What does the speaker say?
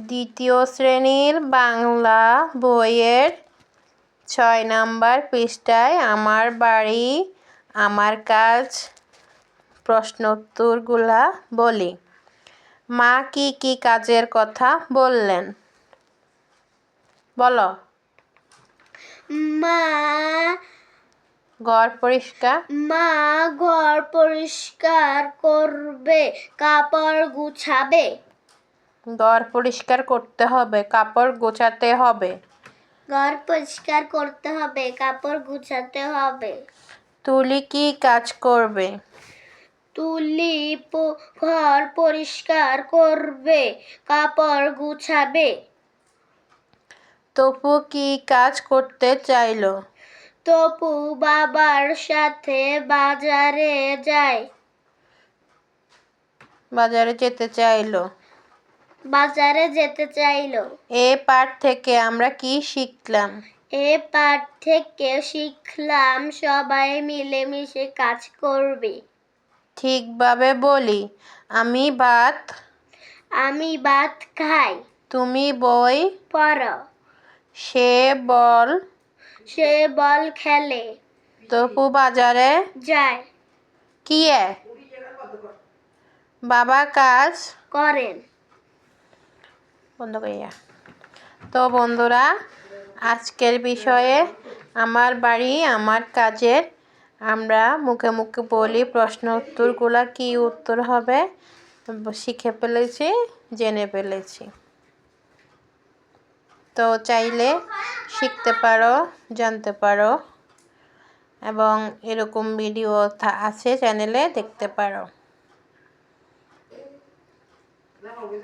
দ্বিতীয় শ্রেণীর বাংলা বইয়ের ৬ নম্বর পৃষ্ঠায় আমার বাড়ি আমার কাজ প্রশ্নোত্তরগুলা বলি। মা কি কি কাজের কথা বললেন বলো। মা ঘর পরিষ্কার ঘর পরিষ্কার করবে, কাপড় গুছাবে। ঘর পরিষ্কার করতে হবে, কাপড় গোছাতে হবে। ঘর পরিষ্কার করতে হবে, কাপড় গুছাতে হবে। তুলি কি কাজ করবে? তুলি ঘর পরিষ্কার করবে, কাপড় গুছাবে। তপু কি কাজ করতে চাইলো? তপু বাবার সাথে বাজারে যায়। বাজারে যেতে চাইলো। বাজারে যেতে চাইলো। এ পাঠ থেকে আমরা কি শিখলাম? এ পাঠ থেকে শিখলাম সবাই মিলেমিশে কাজ করবে। ঠিকভাবে বলি। আমি ভাত খাই। তুমি বই পড়ো। সে বল খেলে। তপু বাজারে যায়। কি বাবা কাজ করেন। বন্ধ করিয়া। তো বন্ধুরা, আজকের বিষয়ে আমার বাড়ি আমার কাজের আমরা মুখে মুখে বলি, প্রশ্ন উত্তরগুলা কি উত্তর হবে শিখে ফেলেছি, জেনে ফেলেছি। তো চাইলে শিখতে পারো, জানতে পারো, এবং এরকম ভিডিও আছে চ্যানেলে, দেখতে পারো।